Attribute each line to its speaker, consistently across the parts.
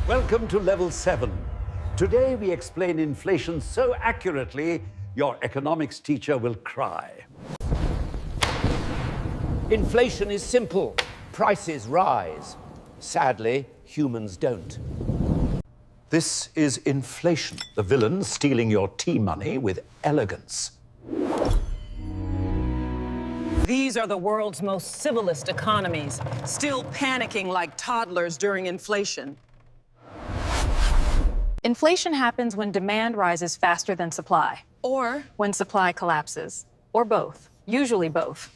Speaker 1: Welcome to level 7. Today we explain inflation so accurately, your economics teacher will cry.
Speaker 2: Inflation is simple. Prices rise. Sadly, humans don't.
Speaker 1: This is inflation, the villain stealing your tea money with elegance.
Speaker 3: These are the world's most civilist economies, still panicking like toddlers during inflation.
Speaker 4: Inflation happens when demand rises faster than supply.
Speaker 3: Or
Speaker 4: When supply collapses. Or both. Usually both.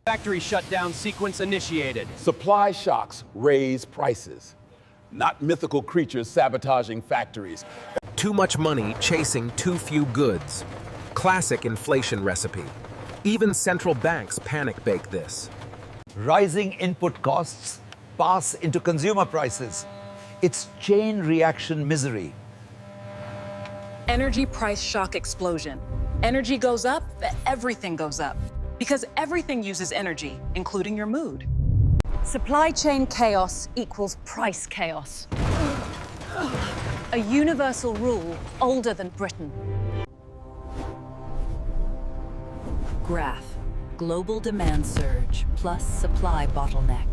Speaker 5: Factory shutdown sequence initiated.
Speaker 6: Supply shocks raise prices, not mythical creatures sabotaging factories.
Speaker 7: Too much money chasing too few goods. Classic inflation recipe. Even central banks panic bake this.
Speaker 1: Rising input costs pass into consumer prices. It's chain reaction misery.
Speaker 3: energy price shock explosion. Energy goes up, everything goes up. Because everything uses energy, including your mood. Supply chain chaos equals price chaos. A universal rule older than Britain.
Speaker 8: Graph, global demand surge plus supply bottleneck.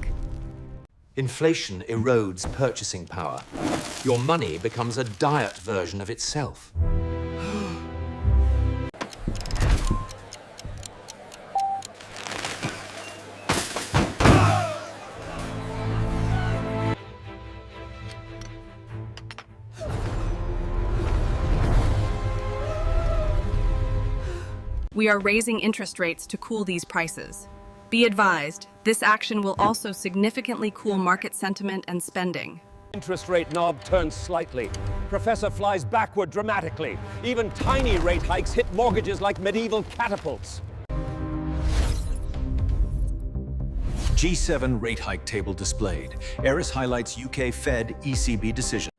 Speaker 2: Inflation erodes purchasing power. Your money becomes a diet version of itself.
Speaker 9: We are raising interest rates to cool these prices. Be advised, this action will also significantly cool market sentiment and spending.
Speaker 5: Interest rate knob turns slightly. Professor flies backward dramatically. Even tiny rate hikes hit mortgages like medieval catapults.
Speaker 10: G7 rate hike table displayed. Eris highlights UK Fed ECB decision.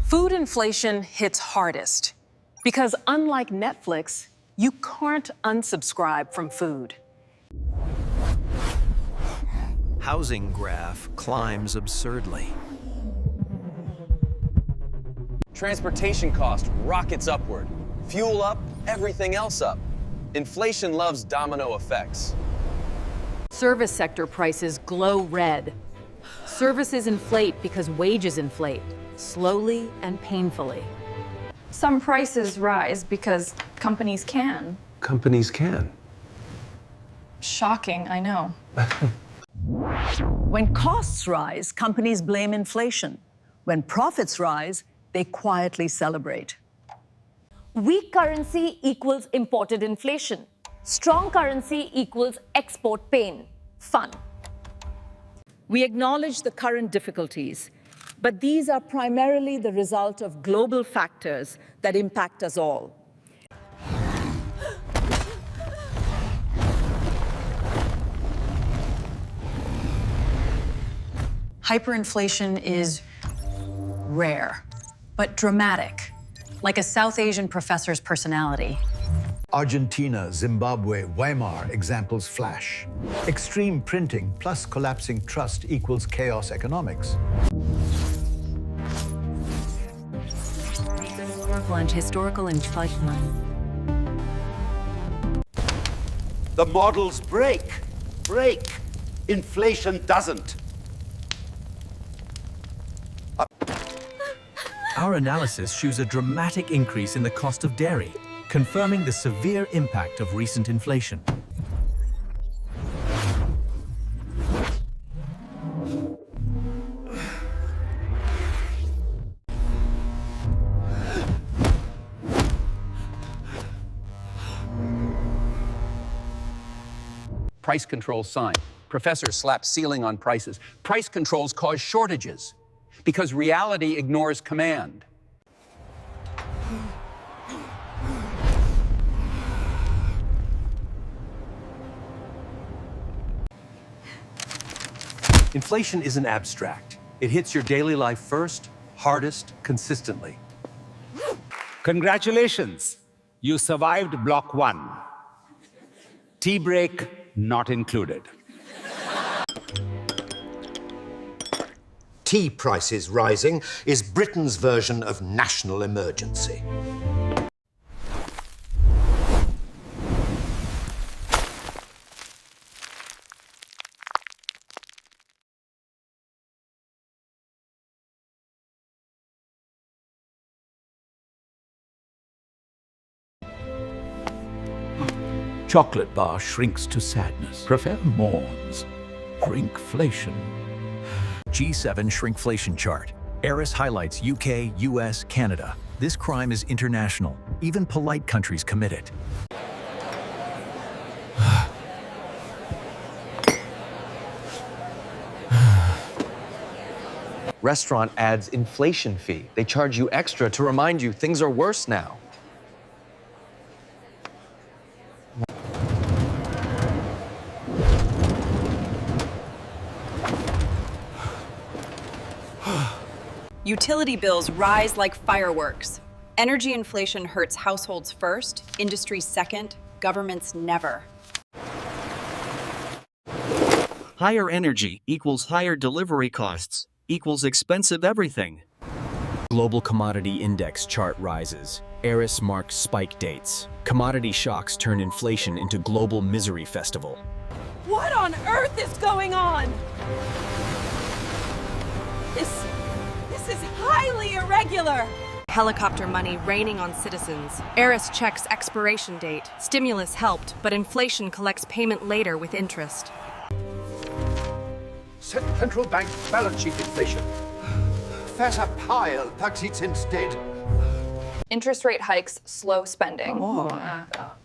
Speaker 3: Food inflation hits hardest because unlike Netflix, you can't unsubscribe from food.
Speaker 7: Housing graph climbs absurdly.
Speaker 11: Transportation cost rockets upward. Fuel up, everything else up. Inflation loves domino effects.
Speaker 4: Service sector prices glow red. Services inflate because wages inflate, slowly and painfully.
Speaker 12: Some prices rise because companies can.
Speaker 10: Companies can.
Speaker 12: Shocking, I know.
Speaker 3: When costs rise, companies blame inflation. When profits rise, they quietly celebrate.
Speaker 13: Weak currency equals imported inflation. Strong currency equals export pain. Fun.
Speaker 3: We acknowledge the current difficulties, but these are primarily the result of global factors that impact us all. Hyperinflation is rare, but dramatic, like a South Asian professor's personality.
Speaker 1: Argentina, Zimbabwe, Weimar examples flash. Extreme printing plus collapsing trust equals chaos economics.
Speaker 8: Plunge historical inflation.
Speaker 1: The models break. Inflation doesn't.
Speaker 10: Our analysis shows a dramatic increase in the cost of dairy, confirming the severe impact of recent inflation.
Speaker 5: Price controls sign. Professors slap ceiling on prices. Price controls cause shortages because reality ignores command.
Speaker 10: Inflation isn't abstract.
Speaker 5: It hits your daily life first, hardest, consistently.
Speaker 14: Congratulations, you survived block 1. Tea break not included.
Speaker 2: Tea prices rising is Britain's version of national emergency.
Speaker 15: Chocolate bar shrinks to sadness. Prefer mourns. Shrinkflation.
Speaker 10: G7 shrinkflation chart. Eris highlights UK, US, Canada. This crime is international. Even polite countries commit it.
Speaker 11: Restaurant adds inflation fee. They charge you extra to remind you things are worse now.
Speaker 9: Utility bills rise like fireworks. Energy inflation hurts households first, industries second, governments never.
Speaker 16: Higher energy equals higher delivery costs, equals expensive everything.
Speaker 10: Global commodity index chart rises. Eris marks spike dates. Commodity shocks turn inflation into global misery festival.
Speaker 3: What on earth is going on? This is highly irregular.
Speaker 9: Helicopter money raining on citizens. Eris checks expiration date. Stimulus helped, but inflation collects payment later with interest.
Speaker 1: Central bank balance sheet inflation. There's a pile that eats instead.
Speaker 12: Interest rate hikes slow spending.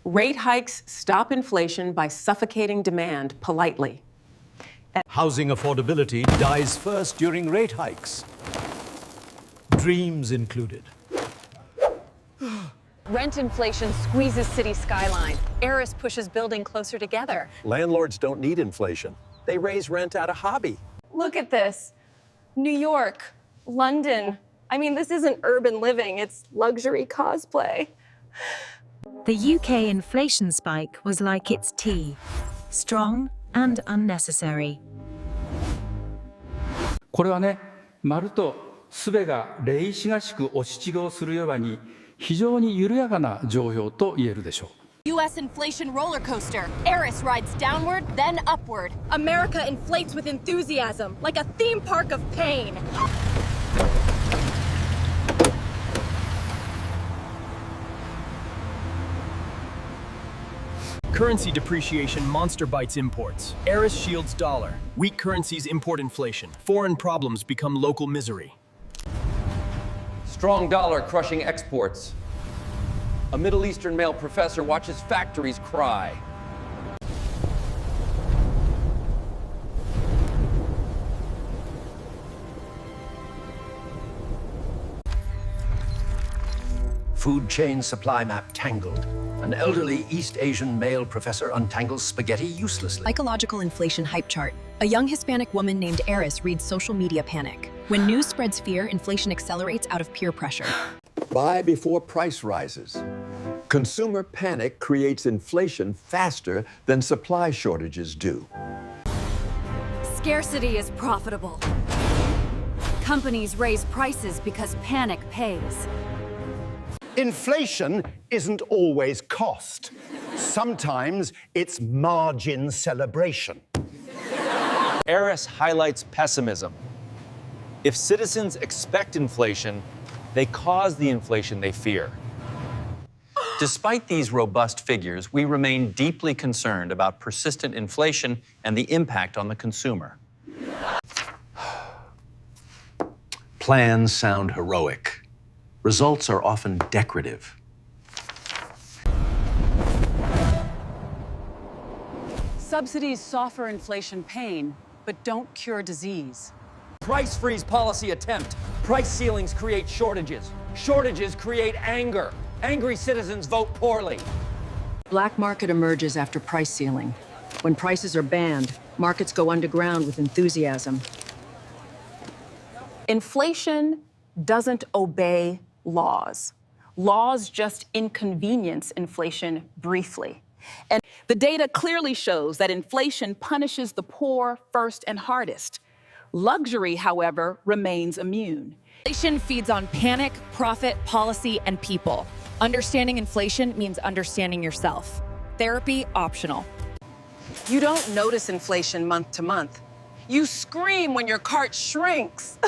Speaker 3: Rate hikes stop inflation by suffocating demand politely.
Speaker 1: Housing affordability dies first during rate hikes. Dreams included.
Speaker 4: Rent inflation squeezes city skyline. Eris pushes building closer together.
Speaker 5: Landlords don't need inflation. They raise rent out of hobby.
Speaker 12: Look at this. New York, London. I mean, this isn't urban living, it's luxury cosplay.
Speaker 8: The UK inflation spike was like its tea, strong and unnecessary.
Speaker 17: これはね、丸とすべが霊視がしく押し違をするように非常に緩やかな上昇と言えるでしょう。
Speaker 4: US inflation roller coaster. Eris rides downward, then upward. America inflates with enthusiasm, like a theme park of pain.
Speaker 10: Currency depreciation monster bites imports. Eris shields dollar. Weak currencies import inflation. Foreign problems become local misery.
Speaker 11: Strong dollar crushing exports. A Middle Eastern male professor watches factories cry.
Speaker 2: Food chain supply map tangled. An elderly East Asian male professor untangles spaghetti uselessly.
Speaker 18: Ecological inflation hype chart. A young Hispanic woman named Eris reads social media panic. When news spreads fear, inflation accelerates out of peer pressure.
Speaker 19: Buy before price rises. Consumer panic creates inflation faster than supply shortages do.
Speaker 20: Scarcity is profitable. Companies raise prices because panic pays.
Speaker 1: Inflation isn't always cost. Sometimes it's margin celebration.
Speaker 11: Eris highlights pessimism. If citizens expect inflation, they cause the inflation they fear. Despite these robust figures, we remain deeply concerned about persistent inflation and the impact on the consumer.
Speaker 2: Plans sound heroic. Results are often decorative.
Speaker 3: Subsidies soften inflation pain, but don't cure disease.
Speaker 11: Price freeze policy attempt. Price ceilings create shortages. Shortages create anger. Angry citizens vote poorly.
Speaker 3: Black market emerges after price ceiling. When prices are banned, markets go underground with enthusiasm. Inflation doesn't obey laws. Laws just inconvenience inflation briefly. And the data clearly shows that inflation punishes the poor first and hardest. Luxury, however, remains immune.
Speaker 4: Inflation feeds on panic, profit, policy, and people. Understanding inflation means understanding yourself. Therapy optional.
Speaker 3: You don't notice inflation month to month. You scream when your cart shrinks.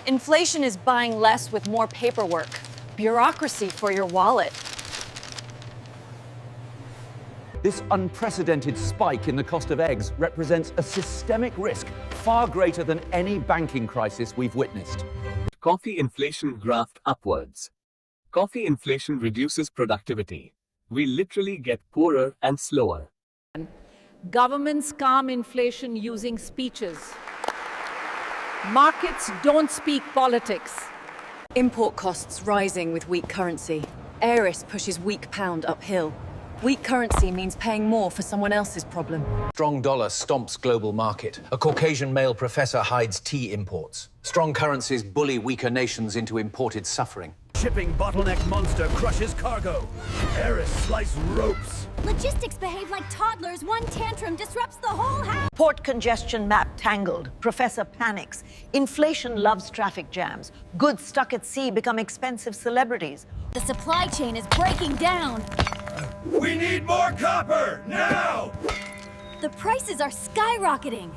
Speaker 13: Inflation is buying less with more paperwork, bureaucracy for your wallet.
Speaker 11: This unprecedented spike in the cost of eggs represents a systemic risk far greater than any banking crisis we've witnessed.
Speaker 21: Coffee inflation graphed upwards. Coffee inflation reduces productivity. We literally get poorer and slower.
Speaker 22: Governments calm inflation using speeches. Markets don't speak politics.
Speaker 4: Import costs rising with weak currency. Heiress pushes weak pound uphill. Weak currency means paying more for someone else's problem.
Speaker 2: Strong dollar stomps global market. A Caucasian male professor hides tea imports. Strong currencies bully weaker nations into imported suffering.
Speaker 1: Shipping bottleneck monster crushes cargo. Heiress slice ropes.
Speaker 23: Logistics behave like toddlers. One tantrum disrupts the whole house.
Speaker 24: Port congestion map tangled. Professor panics. Inflation loves traffic jams. Goods stuck at sea become expensive celebrities.
Speaker 23: The supply chain is breaking down.
Speaker 1: We need more copper, now!
Speaker 23: The prices are skyrocketing.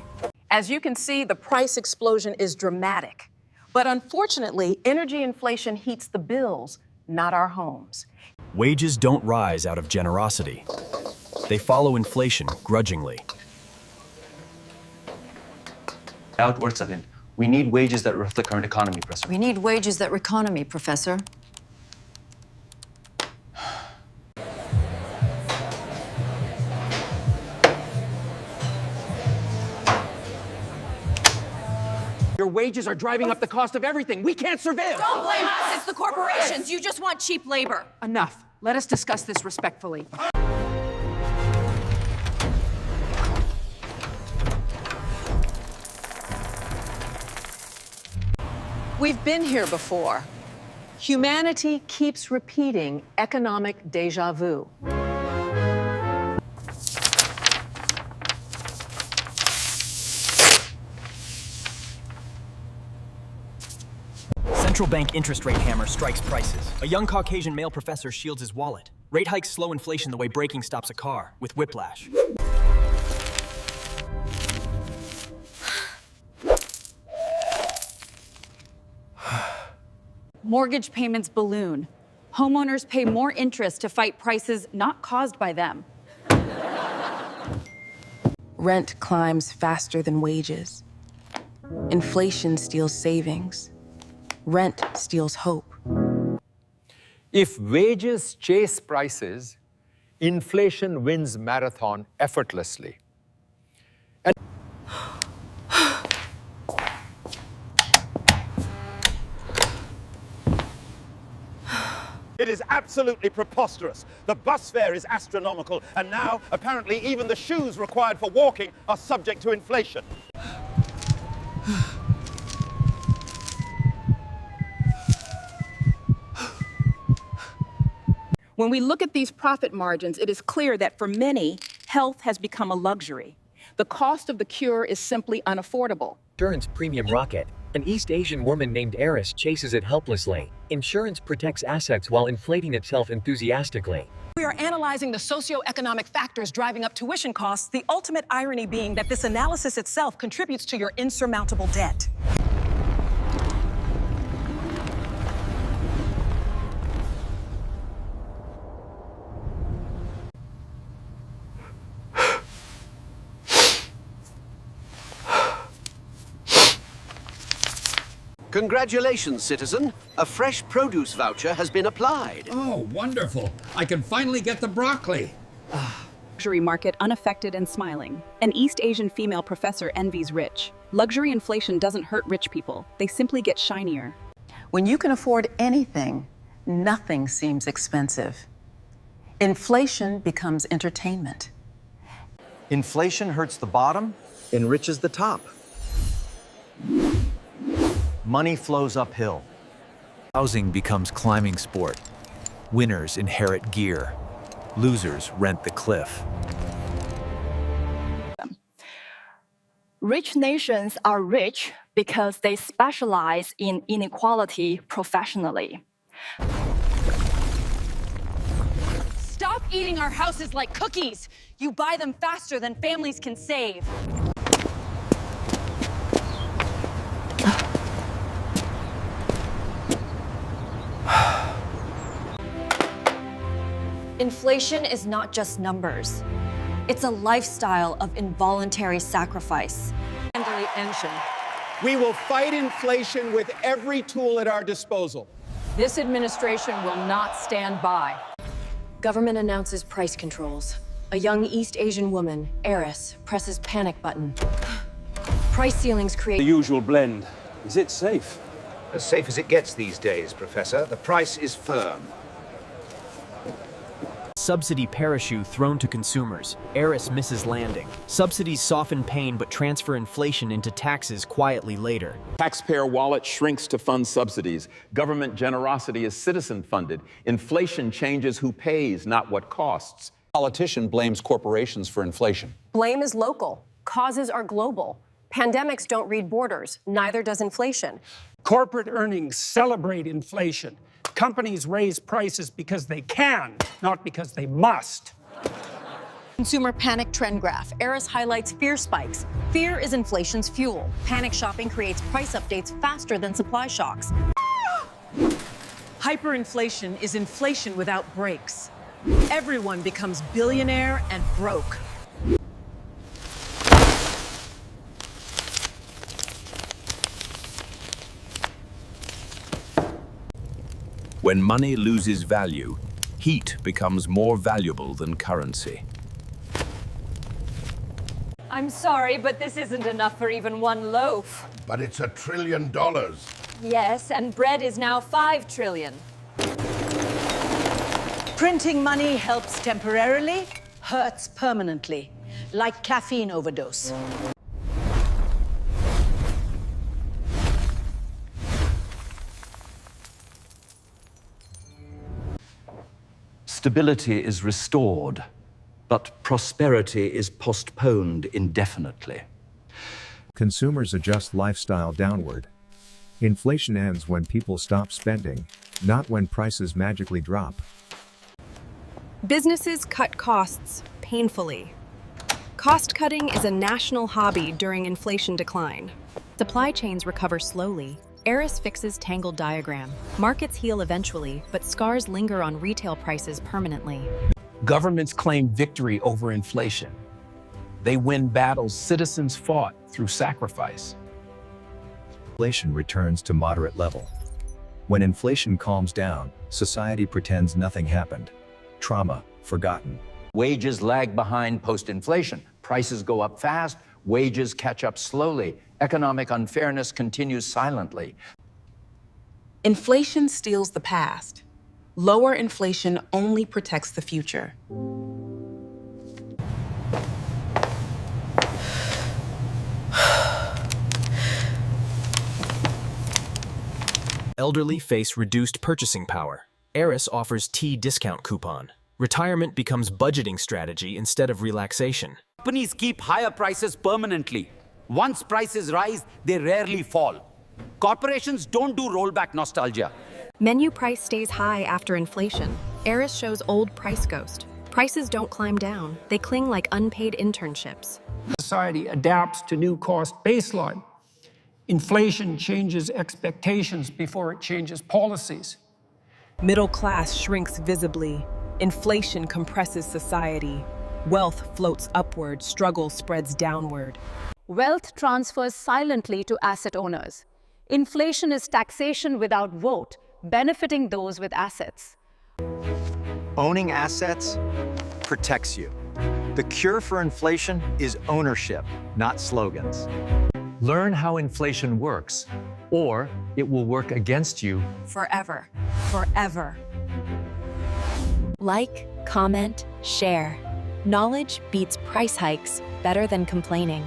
Speaker 3: As you can see, the price explosion is dramatic. But unfortunately, energy inflation heats the bills, not our homes.
Speaker 25: Wages don't rise out of generosity. They follow inflation grudgingly.
Speaker 11: Outwards of it. We need wages that reflect the current economy, Professor.
Speaker 20: We need wages that economy, Professor.
Speaker 2: Your wages are driving up the cost of everything. We can't survive.
Speaker 9: Don't blame us, it's the corporations. You just want cheap labor.
Speaker 3: Enough. Let us discuss this respectfully. We've been here before. Humanity keeps repeating economic déjà vu.
Speaker 25: Central bank interest rate hammer strikes prices. A young Caucasian male professor shields his wallet. Rate hikes slow inflation the way braking stops a car, with whiplash.
Speaker 9: Mortgage payments balloon. Homeowners pay more interest to fight prices not caused by them.
Speaker 3: Rent climbs faster than wages. Inflation steals savings. Rent steals hope.
Speaker 26: If wages chase prices, inflation wins marathon effortlessly. And
Speaker 5: It is absolutely preposterous. The bus fare is astronomical, and now, apparently, even the shoes required for walking are subject to inflation.
Speaker 3: When we look at these profit margins, it is clear that for many, health has become a luxury. The cost of the cure is simply unaffordable.
Speaker 27: Insurance premium rocket. An East Asian woman named Eris chases it helplessly. Insurance protects assets while inflating itself enthusiastically.
Speaker 3: We are analyzing the socioeconomic factors driving up tuition costs, the ultimate irony being that this analysis itself contributes to your insurmountable debt.
Speaker 2: Congratulations, citizen. A fresh produce voucher has been applied.
Speaker 14: Oh, wonderful. I can finally get the broccoli.
Speaker 9: Luxury market unaffected and smiling. An East Asian female professor envies rich. Luxury inflation doesn't hurt rich people. They simply get shinier.
Speaker 3: When you can afford anything, nothing seems expensive. Inflation becomes entertainment.
Speaker 28: Inflation hurts the bottom, enriches the top.
Speaker 10: money flows uphill. Housing becomes climbing sport. Winners inherit gear. Losers rent the cliff.
Speaker 6: Rich nations are rich because they specialize in inequality professionally.
Speaker 3: Stop eating our houses like cookies! You buy them faster than families can save.
Speaker 13: Inflation is not just numbers. It's a lifestyle of involuntary sacrifice.
Speaker 7: We will fight inflation with every tool at our disposal.
Speaker 22: This administration will not stand by.
Speaker 4: Government announces price controls. A young East Asian woman, Eris, presses panic button. Price ceilings create...
Speaker 5: The usual blend. Is it safe?
Speaker 8: As safe as it gets these days, Professor. The price is firm.
Speaker 25: Subsidy parachute thrown to consumers. Eris misses landing. Subsidies soften pain but transfer inflation into taxes quietly later.
Speaker 12: Taxpayer wallet shrinks to fund subsidies. Government generosity is citizen-funded. Inflation changes who pays, not what costs.
Speaker 2: Politician blames corporations for inflation.
Speaker 15: Blame is local. Causes are global. Pandemics don't read borders. Neither does inflation.
Speaker 7: Corporate earnings celebrate inflation. Companies raise prices because they can, not because they must.
Speaker 3: Consumer panic trend graph. Eris highlights fear spikes. Fear is inflation's fuel. Panic shopping creates price updates faster than supply shocks. Hyperinflation is inflation without brakes. Everyone becomes billionaire and broke.
Speaker 16: When money loses value, heat becomes more valuable than currency.
Speaker 13: I'm sorry, but this isn't enough for even one loaf.
Speaker 17: But it's $1 trillion.
Speaker 13: Yes, and bread is now 5 trillion.
Speaker 24: Printing money helps temporarily, hurts permanently, like caffeine overdose.
Speaker 1: Stability is restored, but prosperity is postponed indefinitely.
Speaker 28: Consumers adjust lifestyle downward. Inflation ends when people stop spending, not when prices magically drop.
Speaker 9: Businesses cut costs painfully. Cost cutting is a national hobby during inflation decline. Supply chains recover slowly. Eris fixes tangled diagram. Markets heal eventually, but scars linger on retail prices permanently.
Speaker 2: Governments claim victory over inflation. They win battles citizens fought through sacrifice.
Speaker 10: Inflation returns to moderate level. When inflation calms down, society pretends nothing happened. Trauma forgotten.
Speaker 2: Wages lag behind post-inflation. Prices go up fast, wages catch up slowly. Economic unfairness continues silently.
Speaker 29: Inflation steals the past. Lower inflation only protects the future.
Speaker 25: Elderly face reduced purchasing power. Eris offers tea discount coupon. Retirement becomes budgeting strategy instead of relaxation.
Speaker 14: Companies keep higher prices permanently. Once prices rise, they rarely fall. Corporations don't do rollback nostalgia.
Speaker 9: Menu price stays high after inflation. Eris shows old price ghost. Prices don't climb down. They cling like unpaid internships.
Speaker 7: Society adapts to new cost baseline. Inflation changes expectations before it changes policies.
Speaker 30: Middle class shrinks visibly. Inflation compresses society. Wealth floats upward, struggle spreads downward.
Speaker 22: Wealth transfers silently to asset owners. Inflation is taxation without vote, benefiting those with assets.
Speaker 10: Owning assets protects you. The cure for inflation is ownership, not slogans. Learn how inflation works, or it will work against you
Speaker 9: Forever. Forever. Like, comment, share. Knowledge beats price hikes better than complaining.